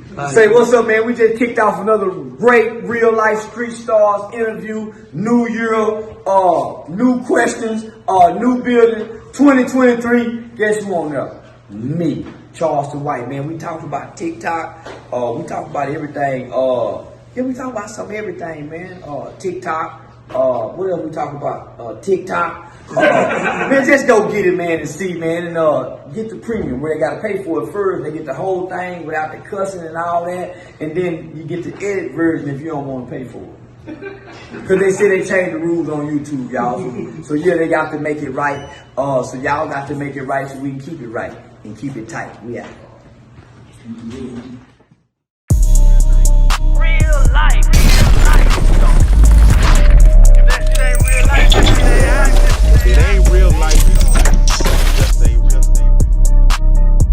Say what's up, man. We just kicked off another great real life street stars interview. New year, new questions, new building. 2023. Guess who on there? Me, Charleston White, man. We talked about TikTok. We talked about everything. We talk about some everything, man. TikTok. What else we talk about? TikTok. Man, just go get it, man, and see, man, and get the premium where they gotta pay for it first. They get the whole thing without the cussing and all that, and then you get the edit version if you don't want to pay for it. Because they say they changed the rules on YouTube, y'all. So yeah, they got to make it right. So y'all got to make it right so we can keep it right and keep it tight. We out. Real life. If that shit ain't real life, it ain't real life. Just ain't real.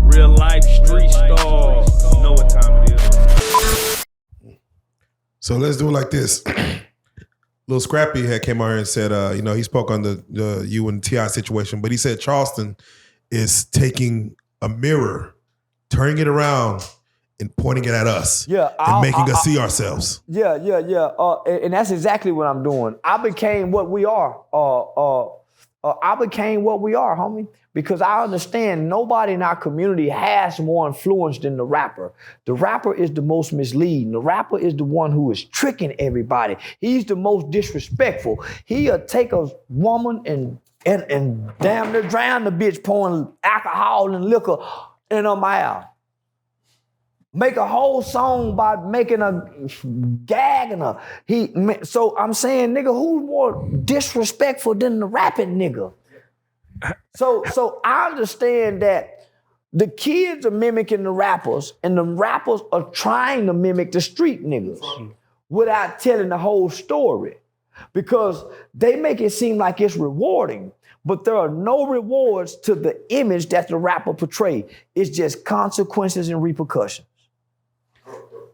Real life street stars. You know what time it is. So let's do it like this. Lil Scrappy had came out here and said, he spoke on the you and T.I. situation, but he said Charleston is taking a mirror, turning it around, and pointing it at us. Yeah, and making us see ourselves. Yeah. And that's exactly what I'm doing. I became what we are. I became what we are, homie. Because I understand nobody in our community has more influence than the rapper. The rapper is the most misleading. The rapper is the one who is tricking everybody. He's the most disrespectful. He'll take a woman and damn near drown the bitch pouring alcohol and liquor in her mouth. Make a whole song about making a gagging her. So I'm saying, nigga, who's more disrespectful than the rapping nigga? So I understand that the kids are mimicking the rappers and the rappers are trying to mimic the street niggas without telling the whole story. Because they make it seem like it's rewarding, but there are no rewards to the image that the rapper portrays. It's just consequences and repercussions.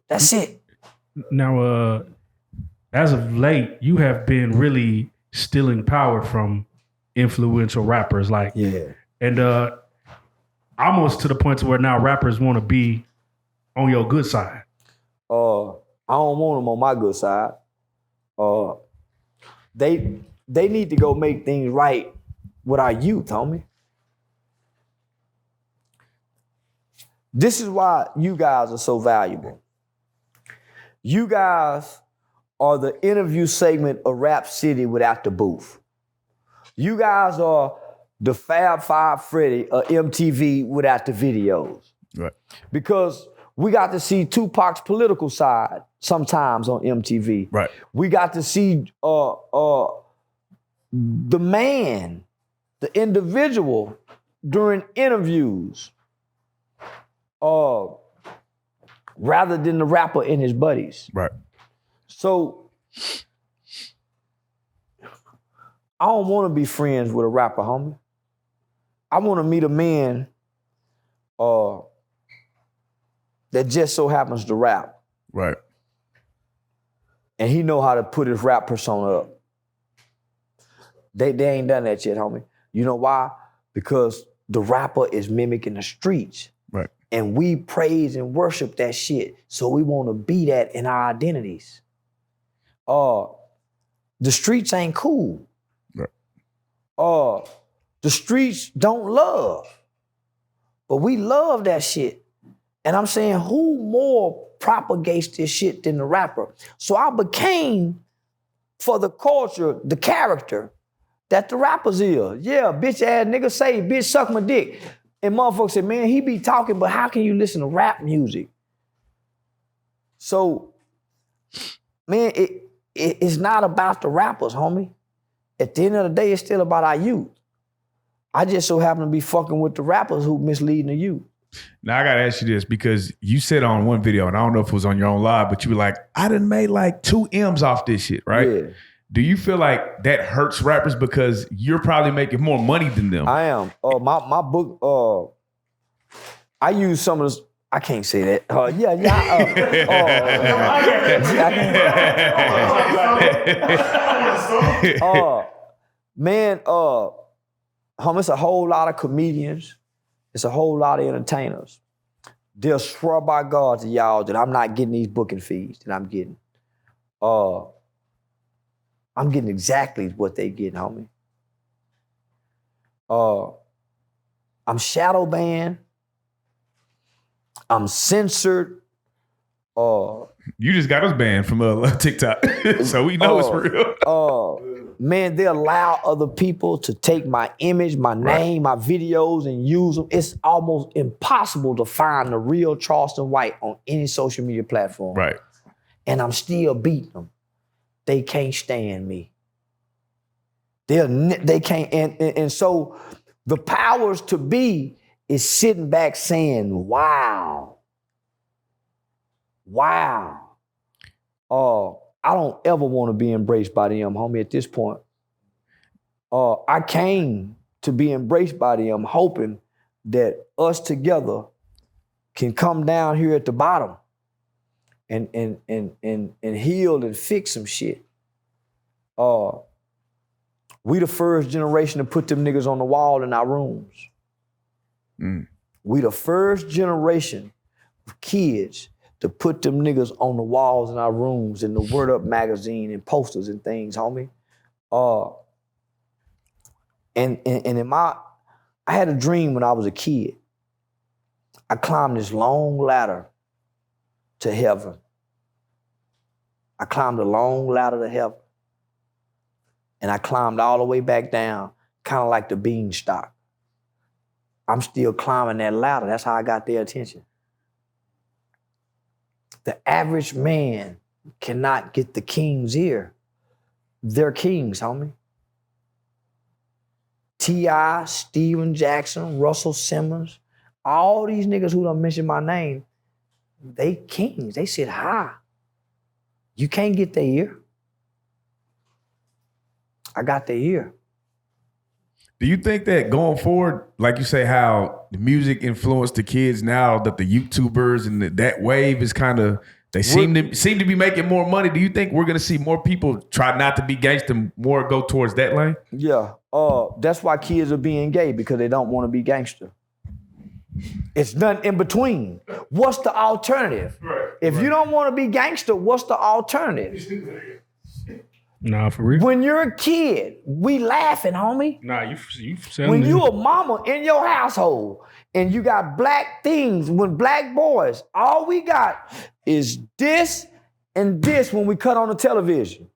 That's it. Now, as of late, you have been really stealing power from influential rappers, and almost to the point to where now rappers want to be on your good side. I don't want them on my good side. They need to go make things right with our youth, homie. This is why you guys are so valuable. You guys are the interview segment of Rap City without the booth. You guys are the Fab Five Freddy of MTV without the videos. Right. Because we got to see Tupac's political side sometimes on MTV. Right. We got to see the man, the individual during interviews, rather than the rapper and his buddies. Right. So I don't want to be friends with a rapper, homie. I want to meet a man that just so happens to rap. Right. And he know how to put his rap persona up. They ain't done that yet, homie. You know why? Because the rapper is mimicking the streets. Right. And we praise and worship that shit. So we want to be that in our identities. The streets ain't cool. Right. The streets don't love. But we love that shit. And I'm saying, who more propagates this shit than the rapper? So I became, for the culture, the character that the rappers is. Yeah, bitch ass nigga say, bitch suck my dick. And motherfuckers say, man, he be talking, but how can you listen to rap music? So, man, it's not about the rappers, homie. At the end of the day, it's still about our youth. I just so happen to be fucking with the rappers who misleading the youth. Now I gotta ask you this, because you said on one video, and I don't know if it was on your own live, but you were like, I done made like 2 M's off this shit, right? Yeah. Do you feel like that hurts rappers because you're probably making more money than them? I am. My book, I use some of this. I can't say that. Man, it's a whole lot of comedians. It's a whole lot of entertainers. they'll swear by God to y'all that I'm not getting these booking fees that I'm getting. I'm getting exactly what they getting, homie. I'm shadow banned. I'm censored. You just got us banned from TikTok, so we know it's real. Man, they allow other people to take my image, my name, my videos, and use them. It's almost impossible to find the real Charleston White on any social media platform. Right. And I'm still beating them. They can't stand me. They can't, and so the powers to be is sitting back saying, wow. I don't ever want to be embraced by them, homie, at this point. I came to be embraced by them, hoping that us together can come down here at the bottom and heal and fix some shit. We the first generation to put them niggas on the wall in our rooms. We the first generation of kids to put them niggas on the walls in our rooms in the Word Up magazine and posters and things, homie. I had a dream when I was a kid. I climbed this long ladder to heaven. I climbed a long ladder to heaven. And I climbed all the way back down, kind of like the beanstalk. I'm still climbing that ladder. That's how I got their attention. The average man cannot get the king's ear. They're kings, homie. T.I., Steven Jackson, Russell Simmons, all these niggas who don't mention my name, they kings. They sit high. You can't get their ear. I got their ear. Do you think that going forward, like you say, how the music influenced the kids now, that the YouTubers and that wave is kind of, they seem to be making more money? Do you think we're gonna see more people try not to be gangster, more go towards that lane? Yeah, that's why kids are being gay, because they don't want to be gangster. It's nothing in between. What's the alternative? If you don't want to be gangster, what's the alternative? Nah, for real. When you're a kid, we laughing, homie. Nah, you when you a mama in your household and you got black things, when black boys, all we got is this and this when we cut on the television.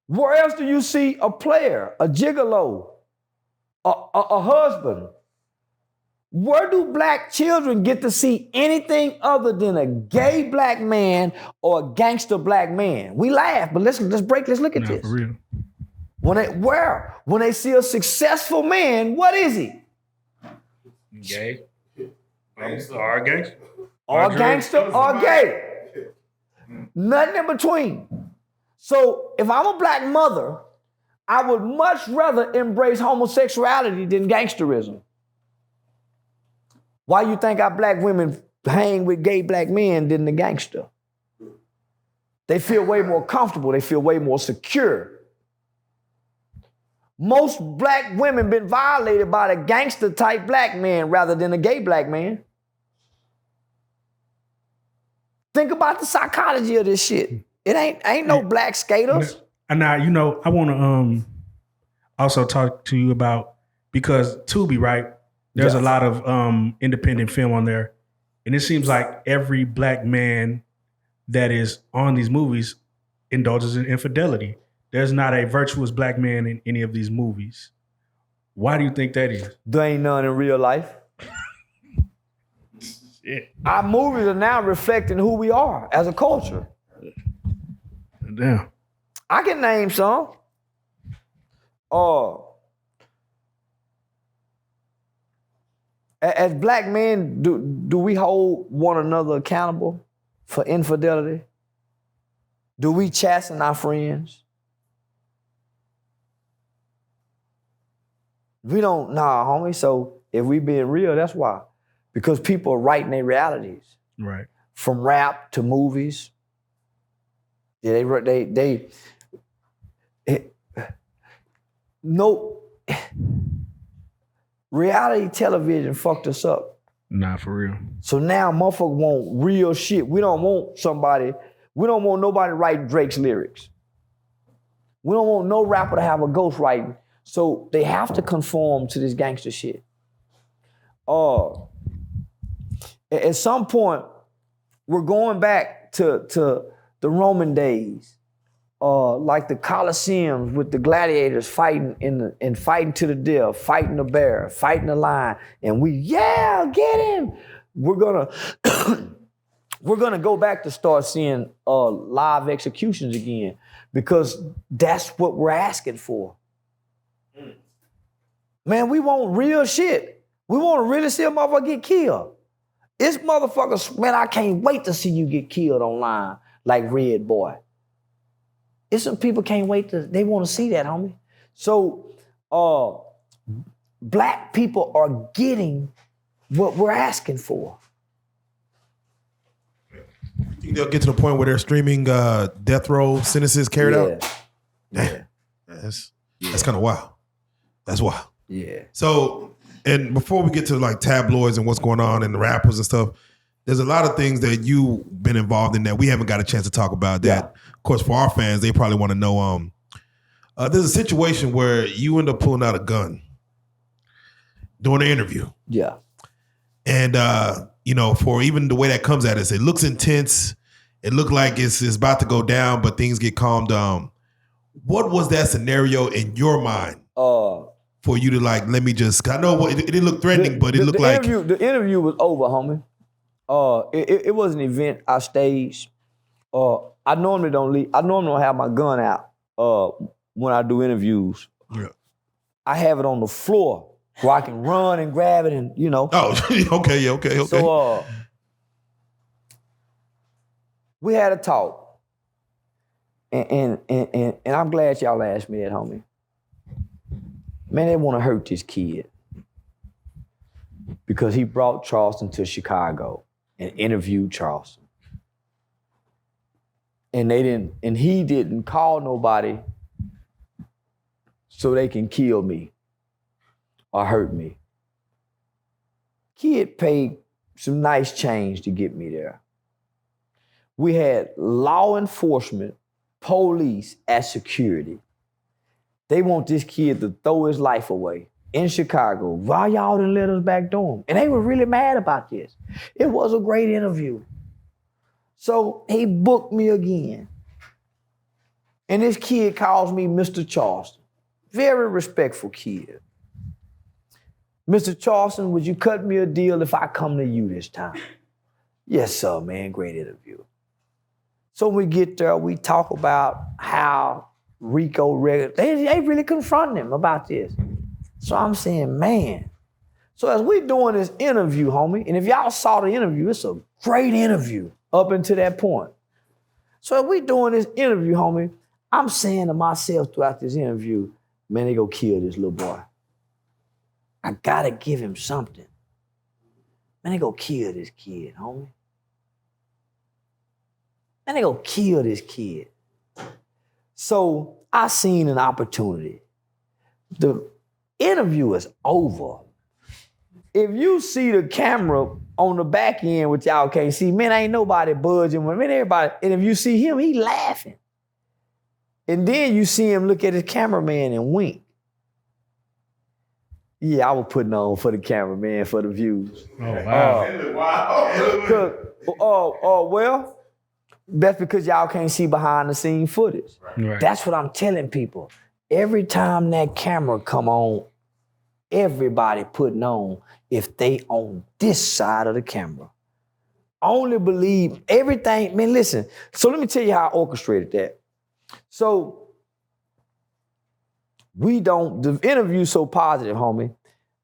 Where else do you see a player, a gigolo, a husband? Where do black children get to see anything other than a gay black man or a gangster black man? We laugh, but let's look at this. For real. When they see a successful man, what is he? Gay. Or gangster. Or gangster or gay. Nothing in between. So if I'm a black mother, I would much rather embrace homosexuality than gangsterism. Why you think our black women hang with gay black men than the gangster? They feel way more comfortable. They feel way more secure. Most black women been violated by the gangster type black man rather than a gay black man. Think about the psychology of this shit. It ain't no black skaters. And now, I want to also talk to you about, because Tubi, right? There's a lot of independent film on there. And it seems like every black man that is on these movies indulges in infidelity. There's not a virtuous black man in any of these movies. Why do you think that is? There ain't none in real life. Shit. Our movies are now reflecting who we are as a culture. Damn. I can name some. As black men, do we hold one another accountable for infidelity? Do we chasten our friends? We don't, homie. So if we being real, that's why. Because people are writing their realities. Right. From rap to movies. Yeah, reality television fucked us up Nah, for real. So now motherfuckers want real shit. We don't want nobody writing Drake's lyrics. We don't want no rapper to have a ghost writing. So they have to conform to this gangster shit. At some point, we're going back to the Roman days. Like the Colosseums with the gladiators fighting and fighting to the death, fighting the bear, fighting the lion, and get him. We're gonna go back to start seeing live executions again because that's what we're asking for. Man, we want real shit. We want to really see a motherfucker get killed. It's motherfuckers, man, I can't wait to see you get killed online like Red Boy. It's some people can't wait they want to see that, homie. So, black people are getting what we're asking for. think they'll get to the point where they're streaming death row sentences carried out? Damn. That's kind of wild. That's wild. Yeah. So, and before we get to like tabloids and what's going on and the rappers and stuff, there's a lot of things that you've been involved in that we haven't got a chance to talk about that, of course, for our fans, they probably want to know. There's a situation where you end up pulling out a gun during an interview. Yeah. And, you know, for even the way that comes at us, it looks intense. It looked like it's about to go down, but things get calmed down. What was that scenario in your mind for you to like, let me just, I know it didn't look threatening, but it looked like. The interview was over, homie. It was an event I staged. I normally don't have my gun out when I do interviews. Yeah. I have it on the floor where I can run and grab it and, you know. Oh, okay. So we had a talk. And I'm glad y'all asked me that, homie. Man, they want to hurt this kid because he brought Charleston to Chicago and interviewed Charleston. And he didn't call nobody so they can kill me or hurt me. Kid paid some nice change to get me there. We had law enforcement, police at security. They want this kid to throw his life away in Chicago. Why y'all didn't let us back door him? And they were really mad about this. It was a great interview. So he booked me again. And this kid calls me Mr. Charleston. Very respectful kid. Mr. Charleston, would you cut me a deal if I come to you this time? Yes, sir, man. Great interview. So we get there, we talk about how Rico, they really confronting him about this. So I'm saying, man. So as we doing this interview, homie, and if y'all saw the interview, it's a great interview up until that point. So as we doing this interview, homie, I'm saying to myself throughout this interview, man, they go kill this little boy. I gotta give him something. Man, they go kill this kid, homie. Man, they go kill this kid. So I seen an opportunity. The interview is over. If you see the camera on the back end, which y'all can't see, man, ain't nobody budging. Man, everybody, and if you see him, he laughing. And then you see him look at his cameraman and wink. Yeah, I was putting on for the cameraman for the views. Oh, wow. Well, that's because y'all can't see behind the scene footage. Right. That's what I'm telling people. Every time that camera come on, everybody putting on if they on this side of the camera. Only believe everything. Man, listen. So let me tell you how I orchestrated that. So the interview's so positive, homie,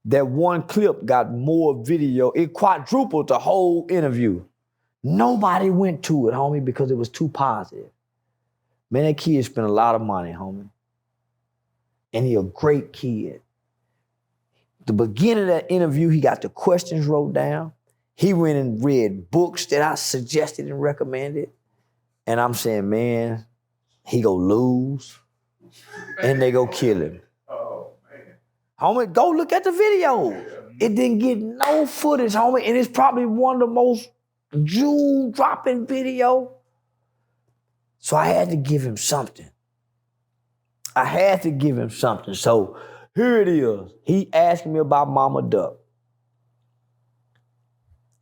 that one clip got more video. It quadrupled the whole interview. Nobody went to it, homie, because it was too positive. Man, that kid spent a lot of money, homie. And he a great kid. The beginning of that interview, he got the questions wrote down. He went and read books that I suggested and recommended. And I'm saying, man, he go lose and they go kill him. Oh, man. Homie, go look at the video. It didn't get no footage, homie, and it's probably one of the most jewel-dropping video. So I had to give him something. So here it is. He asked me about Mama Duck.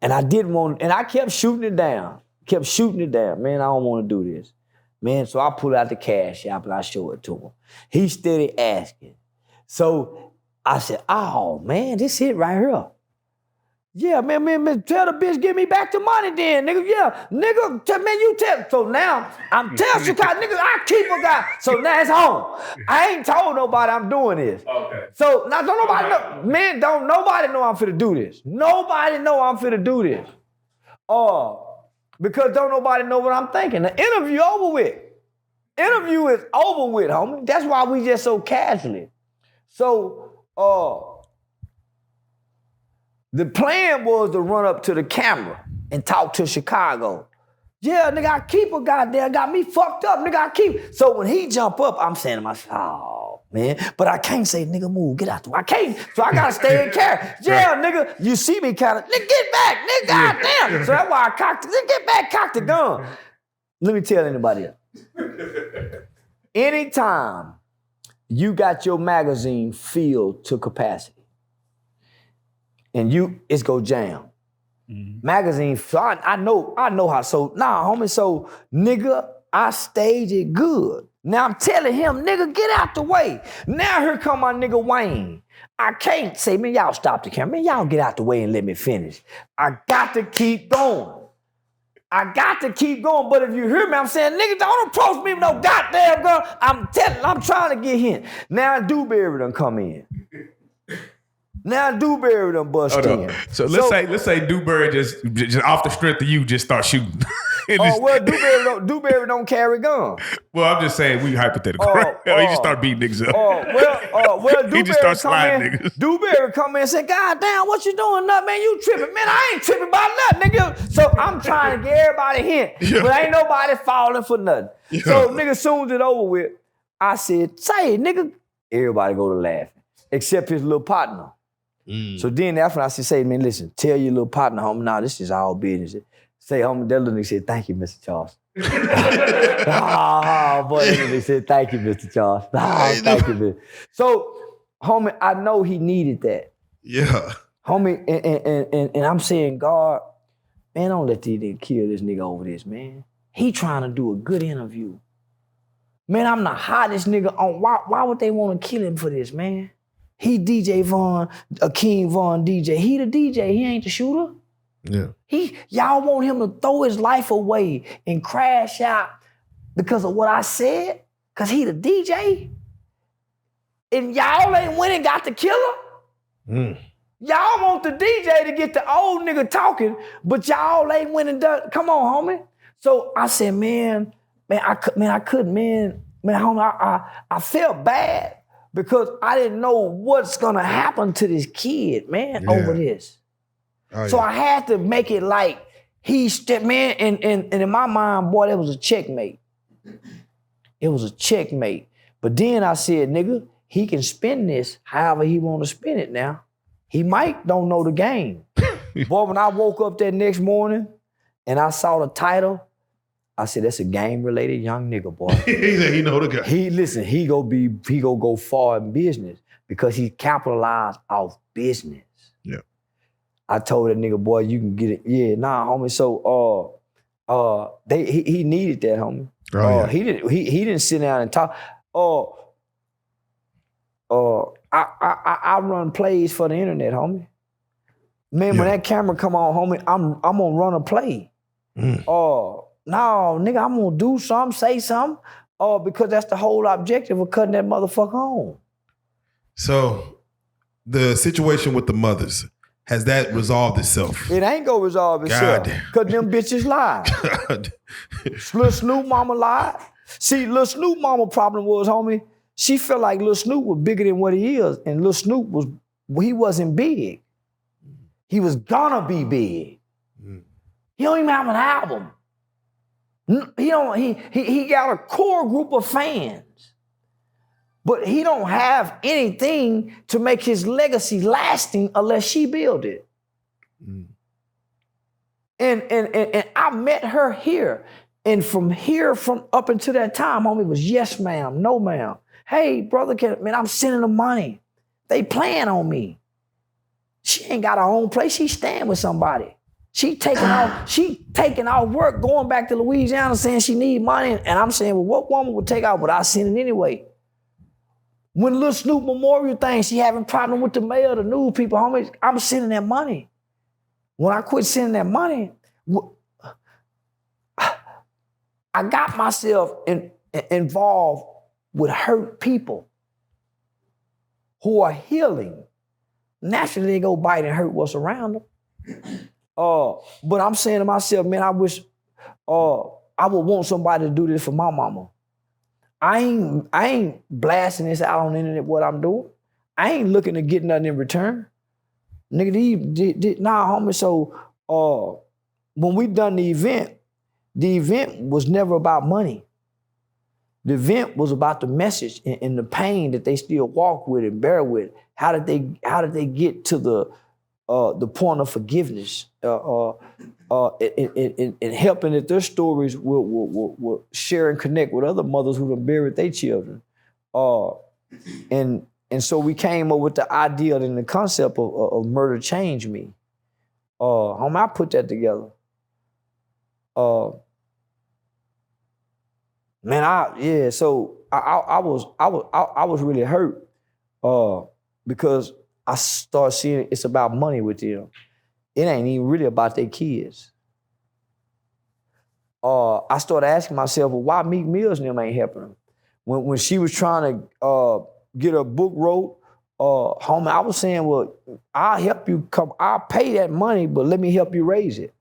And I didn't want, and I kept shooting it down. Man, I don't want to do this. Man, so I pull out the cash app and I show it to him. He steady asking. So I said, oh, man, this it right here. Yeah, man, tell the bitch, give me back the money then, nigga. Yeah, nigga, man, you tell. So now, I'm telling Chicago, nigga, I keep a guy. So now it's home. I ain't told nobody I'm doing this. Okay. So now don't nobody know. Man, don't nobody know I'm finna do this. Nobody know I'm finna do this. Because don't nobody know what I'm thinking. The interview over with. Interview is over with, homie. That's why we just so casually. So, the plan was to run up to the camera and talk to Chicago. Yeah, nigga, I keep a goddamn, got me fucked up, nigga, I keep. So when he jump up, I'm saying to myself, oh, man, but I can't say, nigga, move, get out the way. I can't, so I gotta stay in character. Yeah, nigga, you see me kind of, nigga, get back, nigga, goddamn. So that's why I cocked, nigga, get back, cock the gun. Let me tell anybody else. Anytime you got your magazine filled to capacity, and it's go jam. Magazine, so I know how, so homie, so nigga, I stage it good. Now I'm telling him, nigga, get out the way. Now here come my nigga Wayne. I can't say, man, y'all stop the camera. Man, y'all get out the way and let me finish. I got to keep going. But if you hear me, I'm saying, nigga, don't approach me with no goddamn gun. I'm trying to get him. Now Dewberry done come in. Now Dewberry done bust in. So let's say Dewberry just off the strength of you just start shooting. Dewberry don't carry gun. Well, I'm just saying we hypothetical. Right? He just start beating niggas up. Dewberry he just start sliding niggas. Dewberry come in and say, God damn, what you doing, nut, man? You tripping. Man, I ain't tripping about nothing, nigga. So I'm trying to get everybody a hint, but ain't nobody falling for nothing. Yeah. So nigga, soon as it over with, I said, say, nigga, everybody go to laughing, except his little partner. So then after I said, say, man, listen, tell your little partner, homie, nah, this is all business. Say, homie, that little nigga said, thank you, Mr. Charles. Boy, that nigga said, thank you, Mr. Charles. Thank you, man. So, homie, I know he needed that. Yeah. Homie, and I'm saying, God, man, don't let these niggas kill this nigga over this, man. He trying to do a good interview. Man, I'm the hottest nigga on, why would they want to kill him for this, man? He DJ Von, Akeem Von DJ. He the DJ, he ain't the shooter. Yeah. Y'all want him to throw his life away and crash out because of what I said? Because he the DJ? And y'all ain't went and got the killer? Y'all want the DJ to get the old nigga talking, but y'all ain't went and done, come on, homie. So I said, homie, I felt bad. Because I didn't know what's gonna happen to this kid, man, over this. So I had to make it like he stepped, man, and in my mind, boy, that was a checkmate. It was a checkmate. But then I said, nigga, he can spin this however he want to spin it now. He might don't know the game. Boy, when I woke up that next morning and I saw the title, I said, that's a game-related young nigga, boy. He said he know the guy. He go go far in business because he capitalized off business. Yeah. I told that nigga, boy, you can get it. Yeah, nah, homie. So he needed that, homie. He didn't sit down and talk. I run plays for the internet, homie. Man, when that camera come on, homie, I'm gonna run a play. No, nigga, I'm gonna do something, say something, because that's the whole objective of cutting that motherfucker on. So, the situation with the mothers, has that resolved itself? It ain't gonna resolve itself. Because them bitches lied. Lil Snoop mama lied. See, Lil Snoop mama problem was, homie, she felt like Lil Snoop was bigger than what he is, and Lil Snoop he wasn't big. He was gonna be big. He don't even have an album. He got a core group of fans. But he don't have anything to make his legacy lasting unless she build it. And I met her here. And from up until that time, homie, was yes, ma'am, no, ma'am. Hey, brother, man, I'm sending them money. They playing on me. She ain't got her own place. She staying with somebody. She taking out work, going back to Louisiana, saying she need money. And I'm saying, well, what woman would take out without sending anyway? When Lil Snoop Memorial thing, she having problem with the mail, the news people, homie, I'm sending that money. When I quit sending that money, I got myself involved with hurt people who are healing. Naturally, they go bite and hurt what's around them. But I'm saying to myself, man, I wish I would want somebody to do this for my mama. I ain't blasting this out on the internet what I'm doing. I ain't looking to get nothing in return. Nigga, nah, homie. So when we done the event was never about money. The event was about the message and the pain that they still walk with and bear with. How did they get to the point of forgiveness? And helping that their stories will share and connect with other mothers who have buried their children. And so we came up with the idea and the concept of Murder Changed Me. Homie, I put that together. Man, so I was really hurt because I started seeing it's about money with them. It ain't even really about their kids. I started asking myself, well, why Meek Mills and them ain't helping them? When she was trying to get a book wrote, homie, I was saying, well, I'll help you I'll pay that money, but let me help you raise it.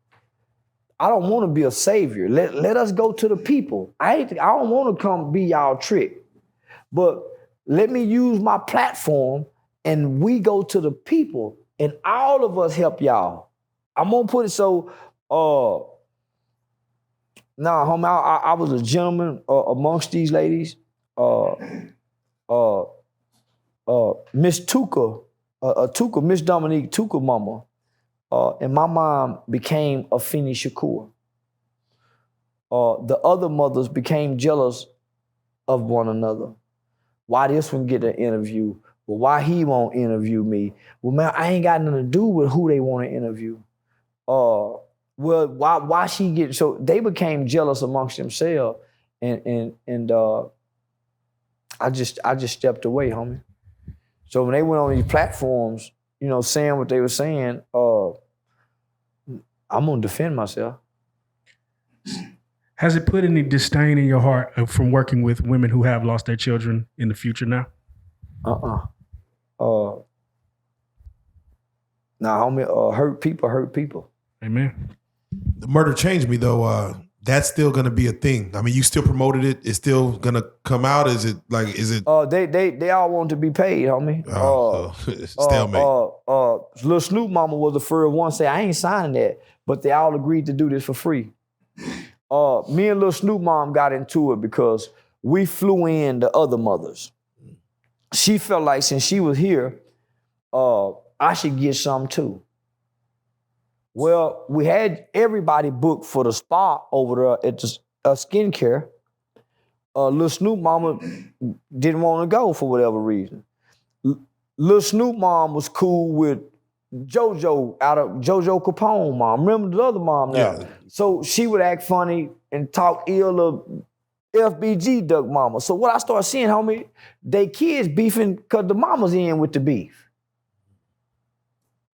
I don't want to be a savior. Let us go to the people. I don't want to come be y'all trick, but let me use my platform and we go to the people and all of us help y'all. I'm gonna put it so, homie, I was a gentleman amongst these ladies. Miss Tuka, Miss Dominique Tuka mama, and my mom became Afeni Shakur. The other mothers became jealous of one another. Why this one get an interview? Well, why he won't interview me? Well, man, I ain't got nothing to do with who they want to interview. Well, why she get, so they became jealous amongst themselves, and I just stepped away, homie. So when they went on these platforms, saying what they were saying, I'm gonna defend myself. Has it put any disdain in your heart from working with women who have lost their children in the future now? Homie, hurt people. Amen. The Murder Changed Me, though. That's still gonna be a thing. I mean, you still promoted it. It's still gonna come out. Is it? They all want to be paid, homie. Stalemate. Lil Snoop mama was the first one to say, I ain't signing that, but they all agreed to do this for free. Me and Lil Snoop mom got into it because we flew in the other mothers. She felt like since she was here, I should get some too. Well, we had everybody booked for the spa over there at the skincare. Lil Snoop mama didn't want to go for whatever reason. Lil Snoop mom was cool with JoJo out of JoJo Capone mom. Remember the other mom now? Yeah. So she would act funny and talk ill of FBG Duck mama. So what I started seeing, homie, they kids beefing because the mama's in with the beef.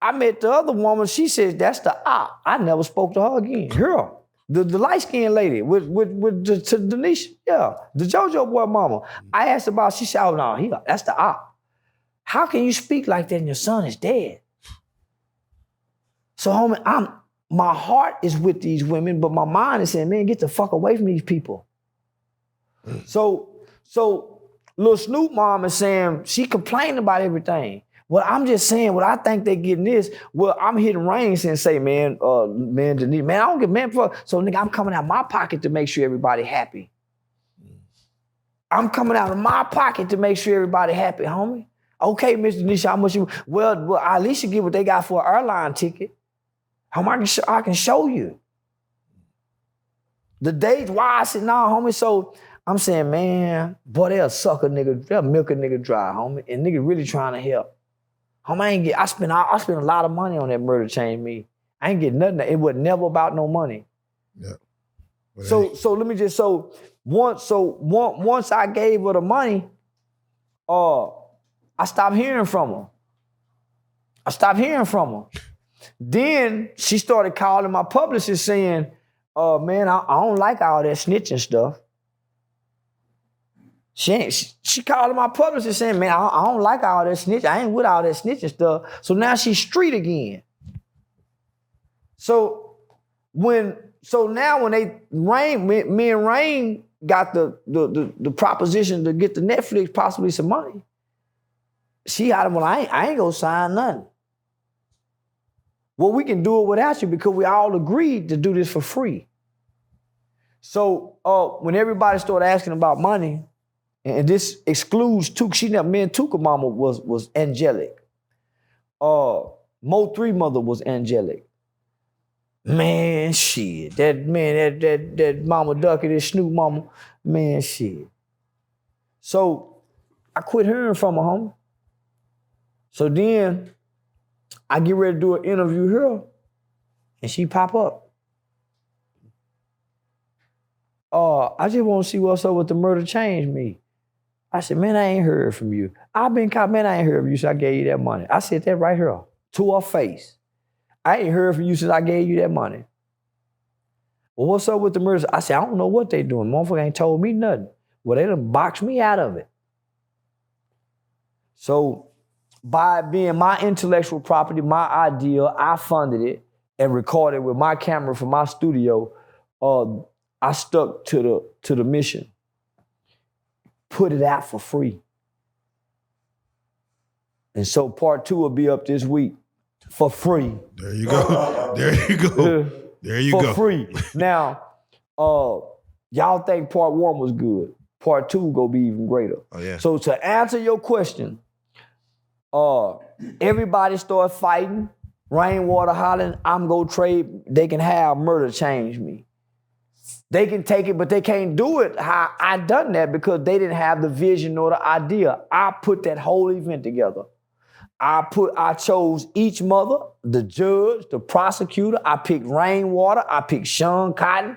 I met the other woman, she said, that's the op. I never spoke to her again. Girl, the light-skinned lady with Denise, yeah, the JoJo boy mama. I asked about, she said, oh no, that's the op. How can you speak like that and your son is dead? So homie, my heart is with these women, but my mind is saying, man, get the fuck away from these people. So Lil Snoop mom is saying, she complained about everything. Well, I'm just saying, what I think they getting this, well, I'm hitting reins and say, man, Denise, man, I don't give fuck. So nigga, I'm coming out my pocket to make sure everybody happy. I'm coming out of my pocket to make sure everybody happy, homie. Okay, Mr. Nisha, how much you? Well, I at least you get what they got for an airline ticket. How much I can show you. The dates, why I said, nah, homie. So I'm saying, man, boy, they'll suck a nigga, they'll milk a nigga dry, homie. And nigga really trying to help. Homie, I spent a lot of money on that Murder Changed Me. I ain't get nothing. It was never about no money. Yeah. But So let me just once I gave her the money, I stopped hearing from her. Then she started calling my publicist saying, man, I don't like all that snitching stuff. She called my publicist saying, man, I don't like all that snitching. I ain't with all that snitching stuff. So now she's street again. So now when me and Rain got the proposition to get the Netflix possibly some money, she had well, I ain't gonna sign nothing. Well, we can do it without you because we all agreed to do this for free. So when everybody started asking about money, and this excludes Tuka, me and Tuka mama was angelic. Mo 3 mother was angelic. Man, shit. That Mama Ducky, that Snoop mama, man, shit. So I quit hearing from her, homie. So then I get ready to do an interview here, and she pop up. I just want to see what's up with the Murder Changed Me. I said, man, I ain't heard from you. I've been caught, man, I ain't heard from you, so I gave you that money. I said that right here, to her face. I ain't heard from you since I gave you that money. Well, what's up with the murders? I said, I don't know what they doing. Motherfucker ain't told me nothing. Well, they done boxed me out of it. So by being my intellectual property, my idea, I funded it and recorded with my camera from my studio. I stuck to the mission. Put it out for free. And so part 2 will be up this week for free. There you go. There you go. There you go. For free. Now, y'all think part 1 was good. Part 2 gonna be even greater. Oh, yeah. So to answer your question, everybody start fighting, Rainwater hollering, I'm gonna trade, they can have Murder Changed Me. They can take it, but they can't do it how I done that because they didn't have the vision or the idea. I put that whole event together. I chose each mother, the judge, the prosecutor. I picked Rainwater. I picked Sean Cotton.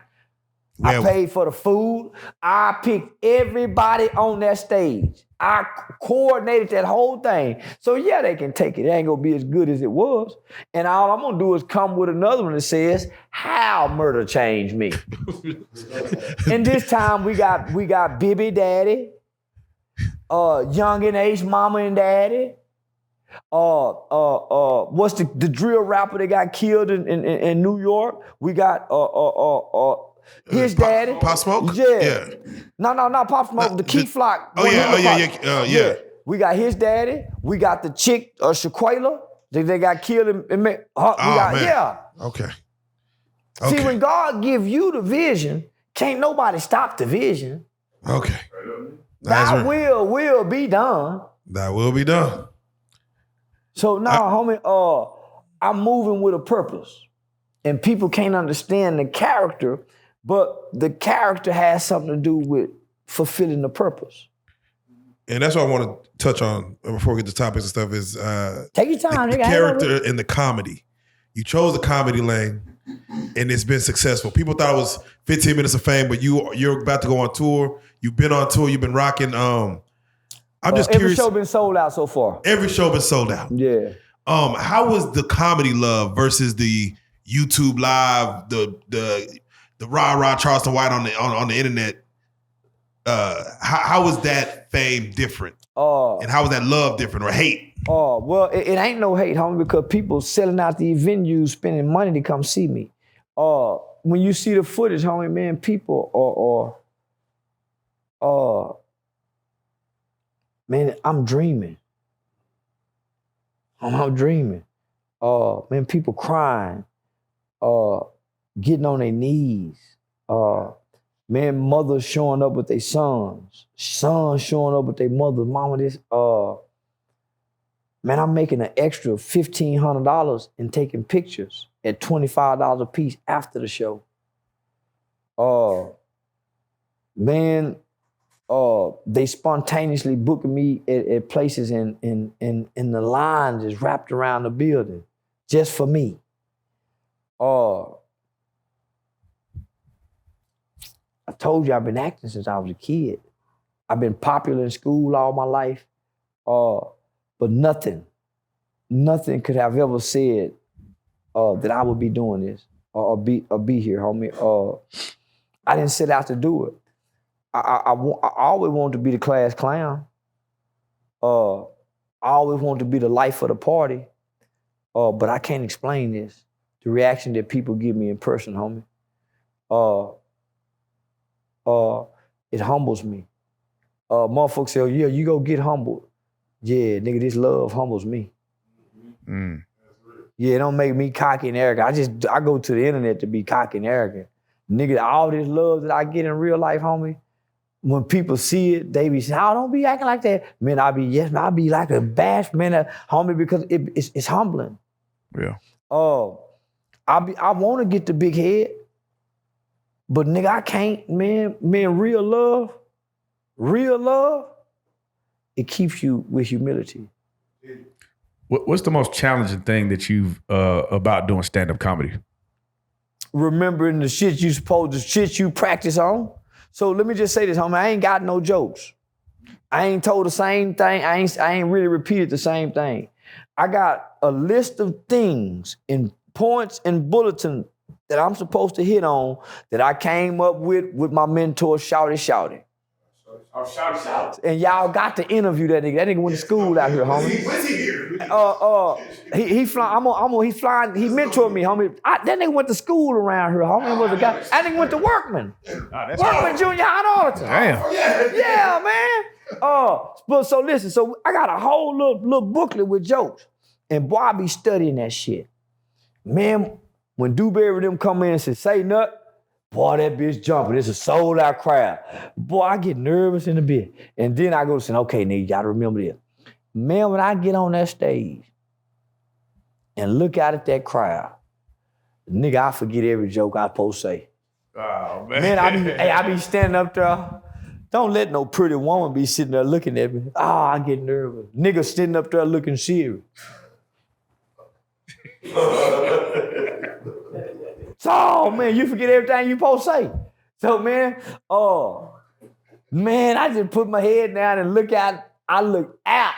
I paid for the food. I picked everybody on that stage. I coordinated that whole thing. So yeah, they can take it. It ain't gonna be as good as it was. And all I'm gonna do is come with another one that says, how Murder Changed Me. And this time we got Bibby Daddy, Young and Ace Mama and Daddy. What's the drill rapper that got killed in New York? We got his daddy. Pop Smoke? Yeah. No, Pop Smoke, the Key Flock. Yeah. We got his daddy. We got the chick, Shaquela. They got killed Man. Okay. See, when God give you the vision, can't nobody stop the vision. Okay. That will be done. That will be done. So now, homie, I'm moving with a purpose. And people can't understand the character, but the character has something to do with fulfilling the purpose. And that's what I want to touch on before we get to topics and stuff is take your time, the character and the comedy. You chose the comedy lane and it's been successful. People thought it was 15 minutes of fame, but you're about to go on tour. You've been on tour, you've been rocking. I'm just curious. Every show been sold out so far. Every show been sold out. Yeah. How was the comedy love versus the YouTube live, the rah Charleston White on the internet? How was that fame different? And how was that love different or hate? Well, it ain't no hate, homie, because people selling out these venues, spending money to come see me. When you see the footage, homie, man, people man, I'm dreaming. I'm dreaming. Man, people crying, getting on their knees. Man, mothers showing up with their sons showing up with their mothers. Mama, this, man, I'm making an extra $1,500 and taking pictures at $25 a piece after the show. Man, they spontaneously booking me at places and the lines is wrapped around the building just for me. I told you I've been acting since I was a kid. I've been popular in school all my life. But nothing could have ever said that I would be doing this or be here, homie. I didn't set out to do it. I always wanted to be the class clown. I always wanted to be the life of the party. But I can't explain this. The reaction that people give me in person, homie. It humbles me. Motherfuckers say, oh, yeah, you go get humbled. Yeah, nigga, this love humbles me. Yeah, it don't make me cocky and arrogant. I go to the internet to be cocky and arrogant. Nigga, all this love that I get in real life, homie, when people see it, they be saying, oh, don't be acting like that. Man, I be like a bash, man, homie, because it's humbling. Yeah. I want to get the big head, but nigga, I can't, man, real love, it keeps you with humility. What's the most challenging thing that you've about doing stand-up comedy? Remembering the shit you practice on. So let me just say this, homie, I ain't got no jokes. I ain't told the same thing. I ain't really repeated the same thing. I got a list of things and points and bulletin that I'm supposed to hit on that I came up with my mentor, Shouty. Oh, shout. And y'all got to interview that nigga. That nigga went to school out here, homie. When's he here? He flying. He's flying. He mentored me, homie. That nigga went to school around here, homie. Was a guy. That nigga went to Workman. Workman Junior High in Arlington. Damn. Yeah, man. But so listen. So I got a whole little booklet with jokes, and boy, I be studying that shit. Man, when Dewberry them come in and say nut. Boy, that bitch jumping. It's a sold out crowd. Boy, I get nervous in a bit. And then I go saying, okay, nigga, you gotta remember this. Man, when I get on that stage and look out at that crowd, nigga, I forget every joke I supposed to say. Oh, man. Man, I be standing up there. Don't let no pretty woman be sitting there looking at me. I get nervous. Nigga sitting up there looking serious. So, man, you forget everything you supposed to say. So, man, I just put my head down and look out. I look out.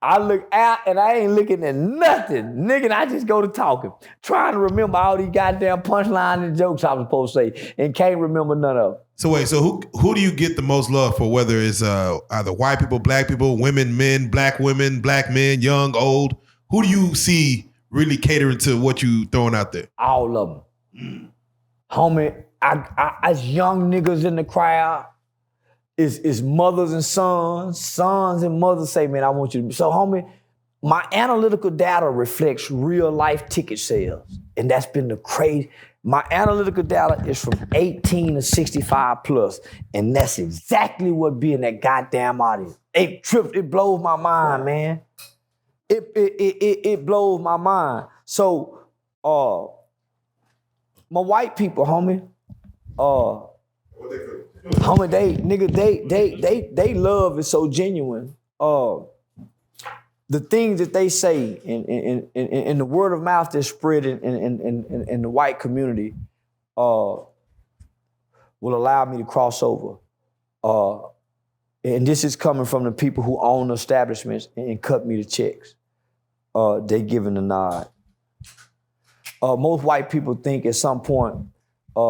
I look out and I ain't looking at nothing. Nigga, I just go to talking. Trying to remember all these goddamn punchlines and jokes I was supposed to say and can't remember none of them. So wait, so who do you get the most love for, whether it's either white people, black people, women, men, black women, black men, young, old? Who do you see really catering to what you throwing out there? All of them. Homie, I as young niggas in the crowd, is mothers and sons and mothers say, man, I want you to be. So homie, my analytical data reflects real life ticket sales. And that's been the crazy. My analytical data is from 18 to 65 plus. And that's exactly what being that goddamn audience. It blows my mind, man. It blows my mind. So, my white people, homie, they love is so genuine. The things that they say in the word of mouth that's spread in the white community will allow me to cross over. And this is coming from the people who own establishments and cut me the checks. They giving the nod. Most white people think at some point,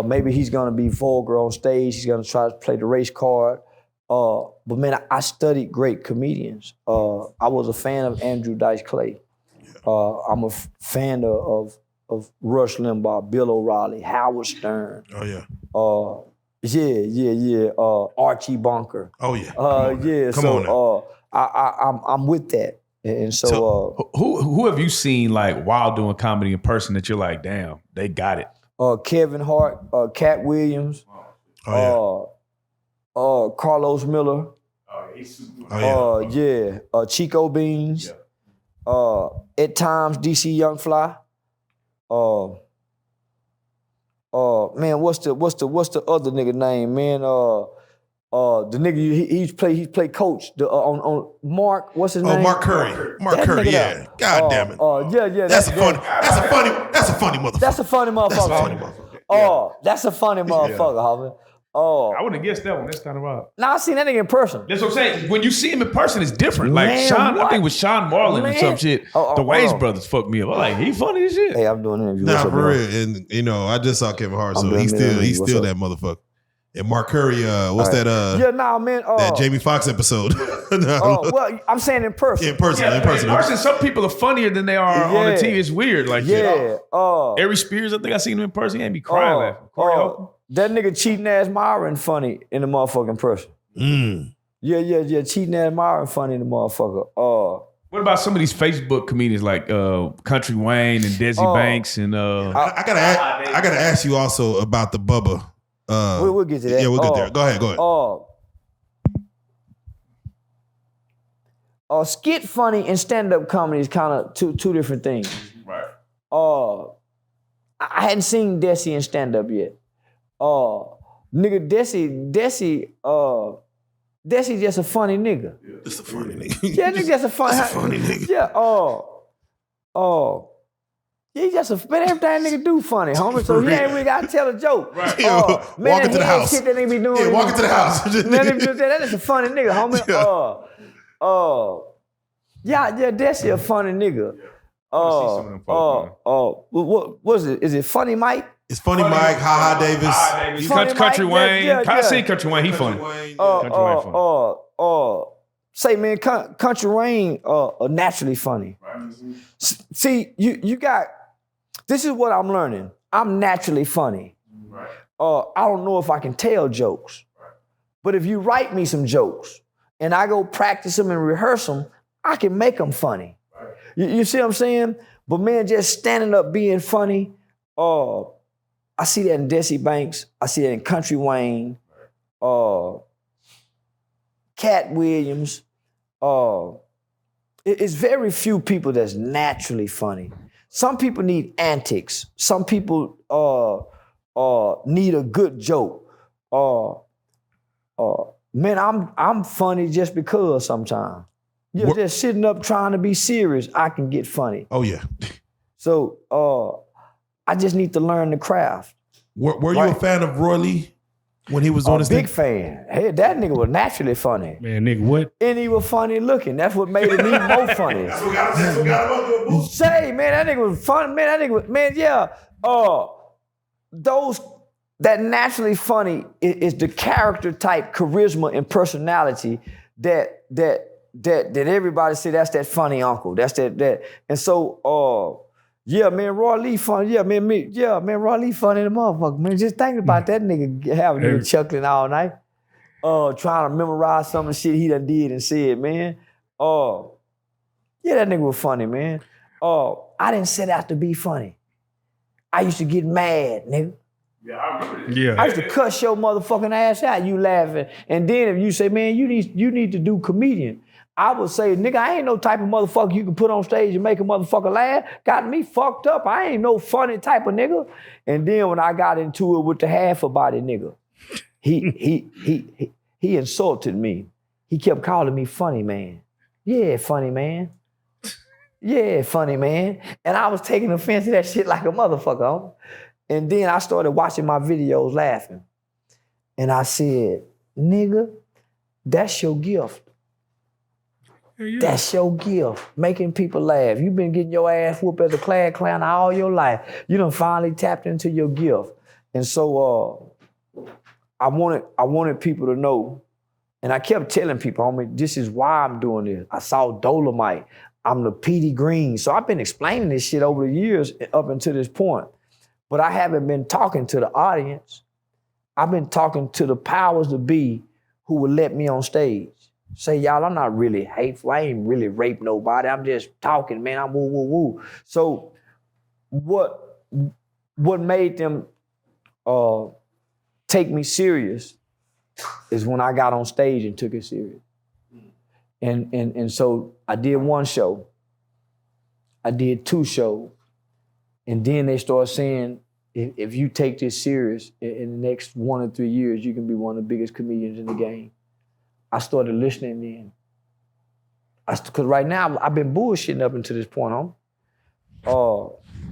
maybe he's gonna be vulgar on stage, he's gonna try to play the race card. But man, I studied great comedians. I was a fan of Andrew Dice Clay. I'm a fan of Rush Limbaugh, Bill O'Reilly, Howard Stern. Oh yeah. Archie Bunker. Oh yeah. Come on now. I'm with that. And so who have you seen like while doing comedy in person that you're like, damn, they got it? Kevin Hart, Cat Williams, Carlos Miller, Chico Beans, at times DC Young Fly. Man, what's the other nigga name, man? The nigga he's played coach on Mark. What's his name? Mark Curry. Mark Curry. Yeah. God damn it. That's a funny motherfucker. That's a funny motherfucker. That's a funny motherfucker, homie. I wouldn't have guessed that one. That's kind of wild. Now I seen that nigga in person. That's what I'm saying. When you see him in person, it's different. Like Man, Sean, what? I think with Sean Marlon or some shit. The Wayans brothers fucked me up. I'm like, he funny as shit. Hey, I'm doing an interview. Nah, for real. And I just saw Kevin Hart, so he's still that motherfucker. And Mark Curry, that Jamie Foxx episode. Well, I'm saying in person. In person. Some people are funnier than they are on the TV. It's weird. Like, Ari Spears, I think I seen him in person. He had me crying laughing. That nigga cheating ass Myron funny in the motherfucking person. Yeah. Cheating ass Myron funny in the motherfucker. What about some of these Facebook comedians like Country Wayne and Desi Banks and I gotta ask you also about the Bubba. We'll get to that. Yeah, we'll get there. Go ahead. Skit funny and stand-up comedy is kind of two different things. Right. I hadn't seen Desi in stand-up yet. Nigga, Desi just a funny nigga. Just a funny nigga. Yeah, nigga just a funny nigga. Yeah, he just man, everything nigga do funny, homie. So he ain't really gotta tell a joke. Right. Man, walk into the house. Shit that nigga be doing. Yeah, walk into the house. Man, that is a funny nigga, homie. Desi a funny nigga. What was it? Is it Funny Mike? It's Funny Mike, Ha Ha Davis. Country Wayne. Yeah. I seen Country Wayne. He funny. Country Wayne funny. Say, man, Country Wayne naturally funny. Right. See, you got. This is what I'm learning. I'm naturally funny. Right. I don't know if I can tell jokes, but if you write me some jokes and I go practice them and rehearse them, I can make them funny. Right. You see what I'm saying? But man, just standing up being funny. I see that in Desi Banks. I see that in Country Wayne. Cat Williams. It's very few people that's naturally funny. Some people need antics. Some people need a good joke. Man, I'm funny just because sometimes. You're just sitting up trying to be serious. I can get funny. Oh yeah. So I just need to learn the craft. Were you a fan of Roy Lee when he was on his big fan? Hey, that nigga was naturally funny. Man, nigga, what? And he was funny looking. That's what made him even more funny. That's what got him on the Say, man, that nigga was funny. Man, that nigga was, man, yeah. That naturally funny is the character type, charisma, and personality that everybody say that's that funny uncle. That's that. And so, yeah, man, Roy Lee funny. Yeah, man, Roy Lee funny the motherfucker. Man, just thinking about that nigga having you chuckling all night, trying to memorize some of the shit he done did and said, man. Yeah, that nigga was funny, man. I didn't set out to be funny. I used to get mad, nigga. Yeah, I remember this. Yeah. I used to cuss your motherfucking ass out, you laughing. And then if you say, man, you need to do comedian, I would say, nigga, I ain't no type of motherfucker you can put on stage and make a motherfucker laugh. Got me fucked up. I ain't no funny type of nigga. And then when I got into it with the half a body nigga, he insulted me. He kept calling me funny man. Yeah, funny man. Yeah, funny man. And I was taking offense to that shit like a motherfucker. And then I started watching my videos laughing. And I said, nigga, that's your gift. Yeah. That's your gift, making people laugh. You've been getting your ass whooped as a class clown all your life. You done finally tapped into your gift. And so I wanted people to know, and I kept telling people, homie, this is why I'm doing this. I saw Dolomite. I'm the Petey Green. So I've been explaining this shit over the years up until this point. But I haven't been talking to the audience. I've been talking to the powers that be who would let me on stage. Say, y'all, I'm not really hateful. I ain't really raped nobody. I'm just talking, man. I'm woo, woo, woo. So what what made them take me serious is when I got on stage and took it serious. And so I did one show, I did 2 shows, and then they started saying, if you take this serious, in the next 1 or 3 years, you can be one of the biggest comedians in the game. I started listening then. Because right now, I've been bullshitting up until this point,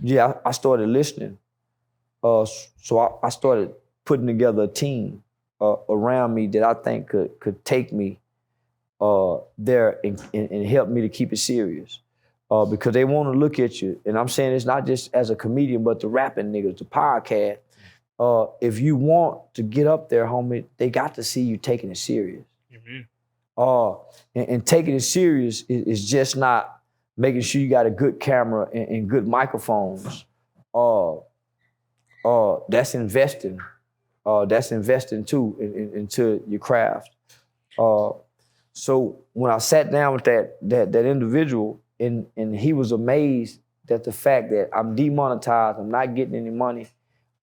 yeah, I started listening. So I started putting together a team around me that I think could take me there and help me to keep it serious. Because they want to look at you, and I'm saying it's not just as a comedian, but the rapping niggas, the podcast. If you want to get up there, homie, they got to see you taking it serious. And taking it serious is just not making sure you got a good camera and good microphones. That's investing. That's investing too into your craft. So when I sat down with that individual, and he was amazed at the fact that I'm demonetized, I'm not getting any money.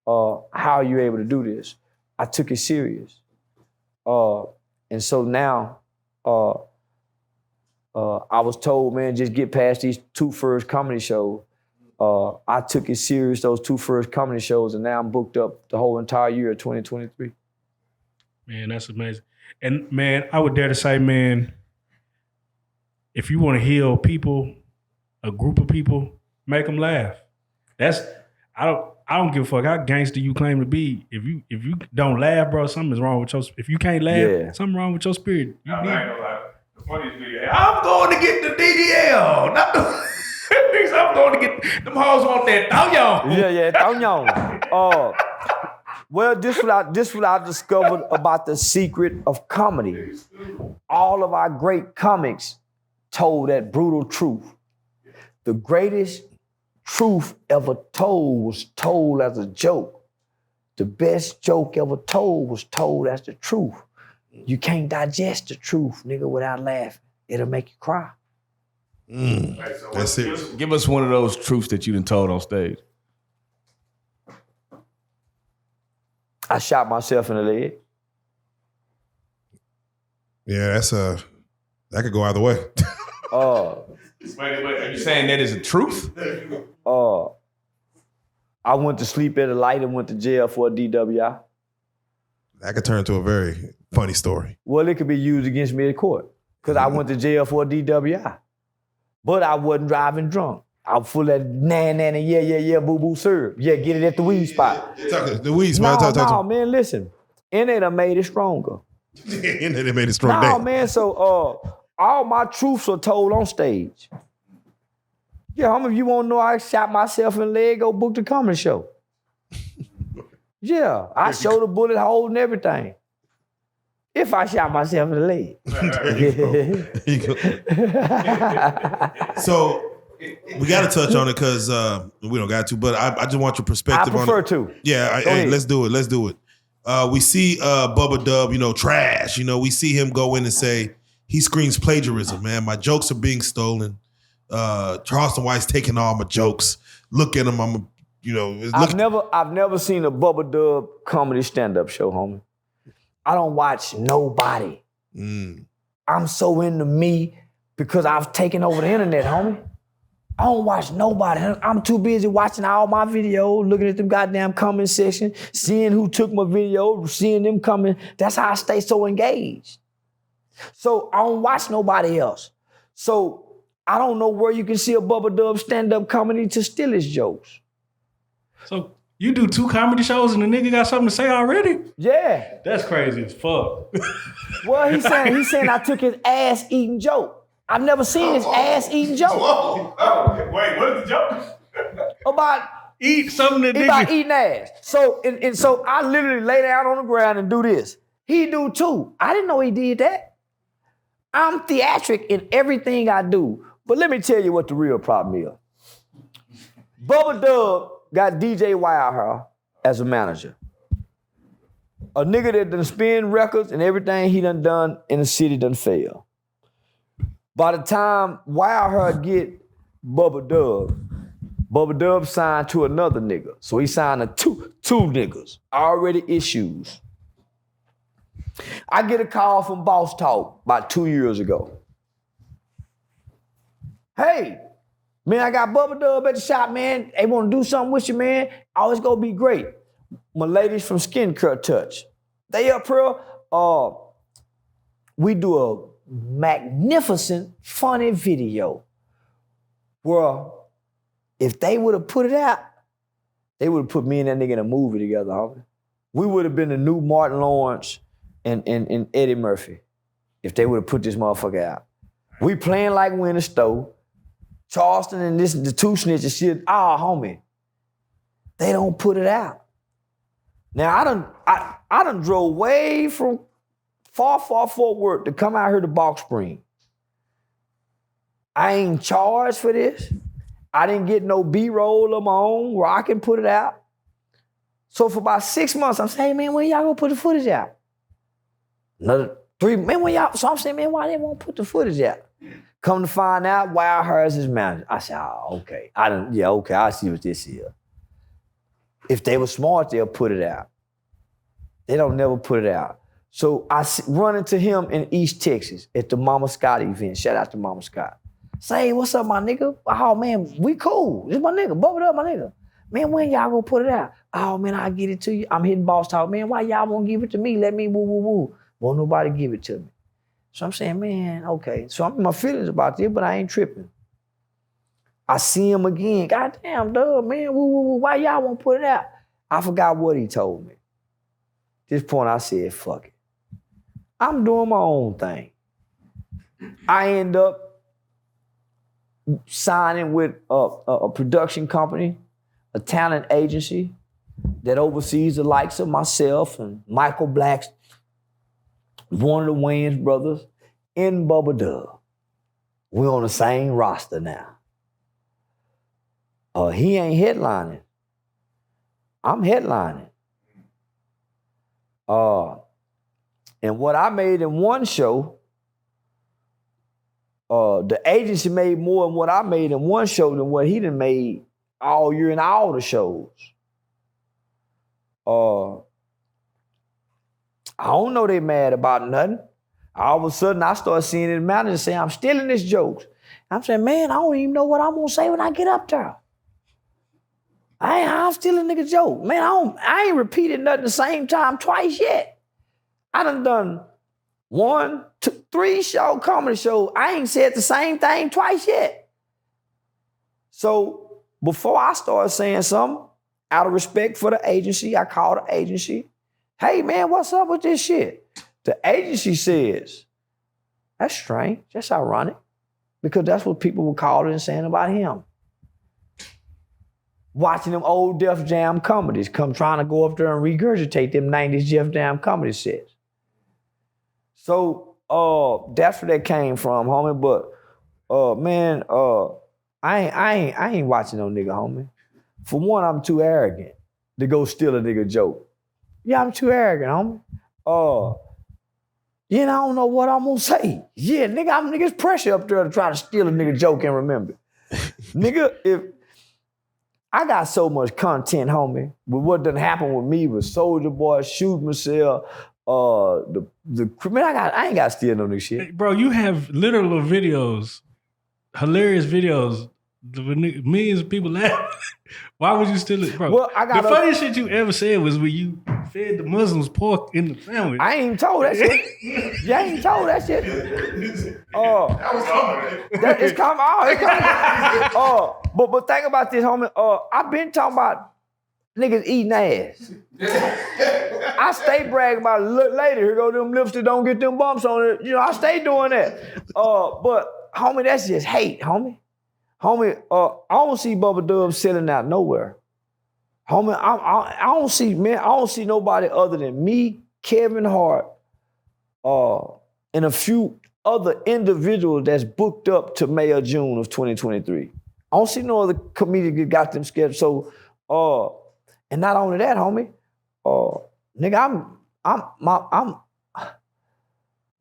How are you able to do this? I took it serious. And so now, I was told, man, just get past these 2 first comedy shows. I took it serious, those 2 first comedy shows, and now I'm booked up the whole entire year of 2023. Man, that's amazing. And man, I would dare to say, man, if you want to heal people, a group of people, make them laugh. I don't give a fuck how gangster you claim to be. If you don't laugh, bro, something's wrong with your. If you can't laugh, something wrong with your spirit. I ain't gonna lie. The funniest video. I'm going to get the DDL. Not the. I'm going to get them hoes want that thong. Yeah, thong. Well, this what I discovered about the secret of comedy. All of our great comics told that brutal truth. The greatest truth ever told was told as a joke. The best joke ever told was told as the truth. You can't digest the truth, nigga, without laughing. It'll make you cry. That's it. Give us one of those truths that you done told on stage. I shot myself in the leg. Yeah, that could go either way. Wait, are you saying that is a truth? I went to sleep at a light and went to jail for a DWI. That could turn into a very funny story. Well, it could be used against me in court because I went to jail for a DWI. But I wasn't driving drunk. I was full of nan, yeah, boo, serve. Yeah, get it at the weed spot. The weed spot. No, man, listen. And they done made it stronger. And they made it stronger. No, man, so all my truths are told on stage. Yeah, how many of you want to know I shot myself in the leg, go book the comedy show? Yeah, I showed the bullet hole and everything. If I shot myself in the leg. So we got to touch on it because we don't got to, but I just want your perspective on it. I prefer to. Yeah, hey, let's do it. We see Bubba Dub, trash. We see him go in and say, he screams plagiarism, man. My jokes are being stolen. Charleston White's taking all my jokes. Look at him, I've never seen a Bubba Dub comedy stand-up show, homie. I don't watch nobody. I'm so into me because I've taken over the internet, homie. I don't watch nobody. I'm too busy watching all my videos, looking at them goddamn comment section, seeing who took my video, seeing them coming. That's how I stay so engaged. So I don't watch nobody else. So I don't know where you can see a Bubba Dub stand-up comedy to steal his jokes. So you do 2 comedy shows and the nigga got something to say already? Yeah. That's crazy as fuck. Well, he's saying I took his ass-eating joke. I've never seen his ass-eating joke. Wait, what is the joke? About eat something that about eating ass. So and so I literally lay down on the ground and do this. He do too. I didn't know he did that. I'm theatric in everything I do. But let me tell you what the real problem is. Bubba Dub got DJ Wildhair as a manager. A nigga that done spin records and everything he done in the city done fail. By the time Wildhair get Bubba Dub Bubba Dub signed to another nigga. So he signed to two niggas, already issues. I get a call from Boss Talk about 2 years ago. Hey, man, I got Bubba Dub at the shop, man. They want to do something with you, man. Oh, it's gonna be great. My ladies from Skin Care Touch. They up here. We do a magnificent, funny video where if they would have put it out, they would have put me and that nigga in a movie together, homie. We would have been the new Martin Lawrence and Eddie Murphy if they would have put this motherfucker out. We playing like we in the store. Charleston and the two snitches shit, homie, they don't put it out. Now, I done drove way from far Fort Worth to come out here to Box Spring. I ain't charged for this. I didn't get no B-roll of my own where I can put it out. So for about 6 months, I'm saying, man, when y'all gonna put the footage out? Another 3, man, when y'all, so I'm saying, man, why they won't put the footage out? Come to find out, Wild Harris is manager. I said, okay. I see what this is. If they were smart, they'll put it out. They don't never put it out. So I run into him in East Texas at the Mama Scott event. Shout out to Mama Scott. Say, hey, what's up, my nigga? Oh, man, we cool. This my nigga. Bubba Dub, my nigga. Man, when y'all gonna put it out? Oh, man, I'll get it to you. I'm hitting Boss Talk. Man, why y'all won't give it to me? Let me woo. Won't nobody give it to me. So I'm saying, man, okay. So I'm in my feelings about this, but I ain't tripping. I see him again. Goddamn, Dub, man, woo. Why y'all won't put it out? I forgot what he told me. At this point, I said, fuck it. I'm doing my own thing. I end up signing with a production company, a talent agency that oversees the likes of myself and Michael Black, one of the Wayans brothers, and Bubba Dub. We're on the same roster now. He ain't headlining. I'm headlining. And what I made in one show, the agency made more than what I made in one show than what he done made all year in all the shows. I don't know they mad about nothing. All of a sudden, I start seeing the manager say, I'm stealing this jokes. I'm saying, man, I don't even know what I'm gonna say when I get up there. I'm stealing nigga joke. Man, I ain't repeated nothing the same time twice yet. I done 1, 2, 3 comedy shows. I ain't said the same thing twice yet. So before I start saying something, out of respect for the agency, I called the agency. Hey man, what's up with this shit? The agency says, that's strange, that's ironic, because that's what people were calling and saying about him. Watching them old Def Jam comedies, come trying to go up there and regurgitate them 90s Def Jam comedy sets. So that's where that came from, homie. But man, I ain't watching no nigga, homie. For one, I'm too arrogant to go steal a nigga joke. Yeah, I'm too arrogant, homie. I don't know what I'm gonna say. Yeah, nigga, nigga's pressure up there to try to steal a nigga joke and remember. Nigga, if I got so much content, homie, but what done happened with me with Soulja Boy, Shoot Myself, man, I ain't got to steal no nigga shit. Hey, bro, you have literal videos, hilarious videos, with millions of people laughing. Why would you steal it, bro? Well, the funniest shit you ever said was when you fed the Muslims pork in the sandwich. I ain't even told that shit. You ain't told that shit. That was coming. It's coming. But think about this, homie. I've been talking about niggas eating ass. I stay bragging about it later. Here go them lips that don't get them bumps on it. I stay doing that. But homie, that's just hate, homie. Homie, I don't see Bubba Dub selling out nowhere. Homie, I don't see nobody other than me, Kevin Hart, and a few other individuals that's booked up to May or June of 2023. I don't see no other comedian that got them scheduled. So, and not only that, homie, nigga,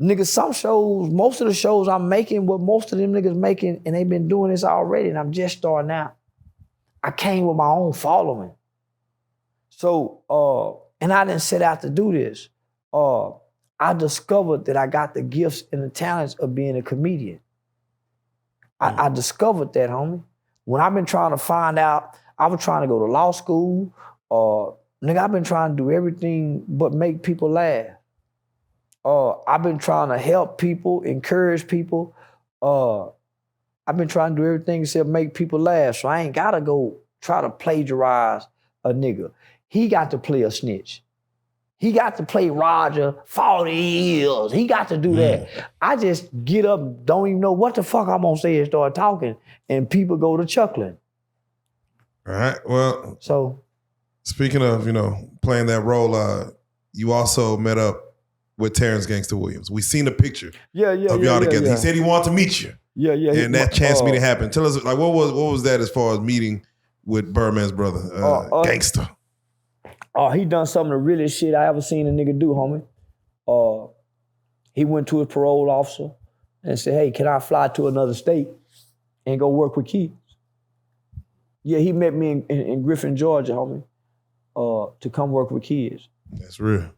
nigga, some shows, most of the shows I'm making, what most of them niggas making, and they've been doing this already, and I'm just starting out. I came with my own following. So, and I didn't set out to do this. I discovered that I got the gifts and the talents of being a comedian. I discovered that, homie. When I've been trying to find out, I was trying to go to law school. Nigga, I've been trying to do everything but make people laugh. I've been trying to help people, encourage people. I've been trying to do everything except make people laugh. So I ain't gotta go try to plagiarize a nigga. He got to play a snitch. He got to play Roger 40 years. He got to do that. I just get up, don't even know what the fuck I'm gonna say and start talking, and people go to chuckling. All right. Well, so speaking of, playing that role, you also met up with Terrence Gangsta Williams. We seen a picture of y'all together. He said he wanted to meet you. And that chance meeting happened. Tell us, like, what was that as far as meeting with Birdman's brother, Gangsta? He done some of the realest shit I ever seen a nigga do, homie. He went to his parole officer and said, hey, can I fly to another state and go work with kids? Yeah, he met me in Griffin, Georgia, homie, to come work with kids. That's real.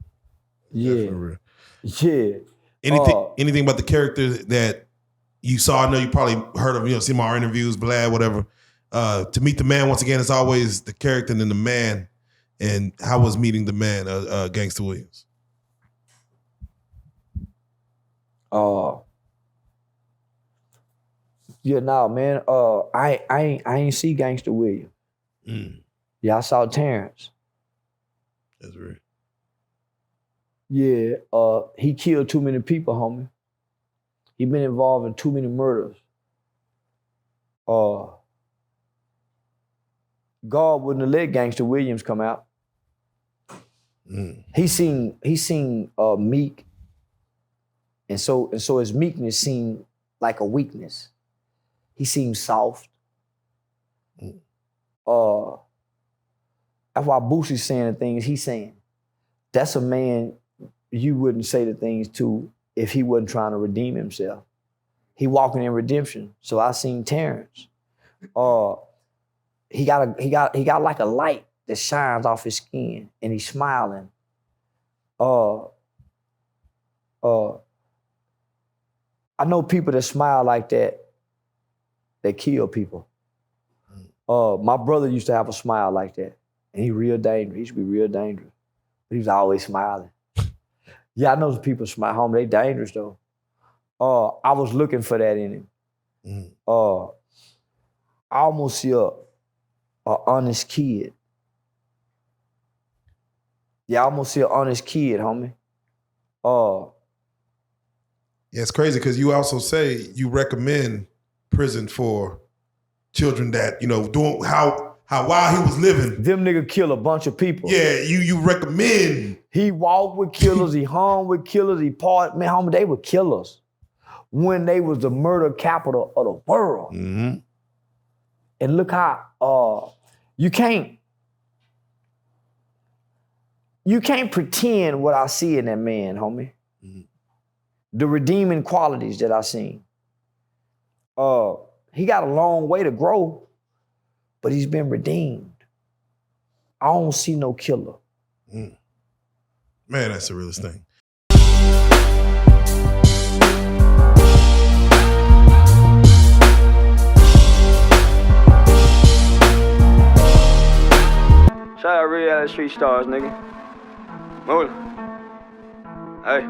Yeah. Definitely real. Yeah. Anything about the character that you saw? I know you probably heard of, seen my interviews, blah, whatever. To meet the man, once again, it's always the character and then the man. And how was meeting the man, Gangsta Williams? Man. I ain't see Gangsta Williams. Yeah, I saw Terrence. That's right. Yeah, he killed too many people, homie. He been involved in too many murders. God wouldn't have let Gangsta Williams come out. He seen Meek, and so his meekness seemed like a weakness. He seemed soft. That's why Boosie's saying the things he's saying. That's a man you wouldn't say the things to if he wasn't trying to redeem himself. He walking in redemption. So I seen Terrence. He got like a light that shines off his skin, and he's smiling. I know people that smile like that, they kill people. My brother used to have a smile like that, and he real dangerous. He used to be real dangerous, but he was always smiling. Yeah, I know some people smile, homie, they dangerous though. I was looking for that in him. I almost see a honest kid. Yeah, I almost see an honest kid, homie. Yeah, it's crazy because you also say you recommend prison for children that, doing how while he was living. Them nigga kill a bunch of people. Yeah, you recommend. He walked with killers, he hung with killers, he parted. Man, homie, they were killers when they was the murder capital of the world. Mm-hmm. And look how you can't pretend what I see in that man, homie. Mm-hmm. The redeeming qualities that I seen. He got a long way to grow, but he's been redeemed. I don't see no killer. Man, that's the realest thing. Shout out Real Street Stars, nigga. Moolah. Hey.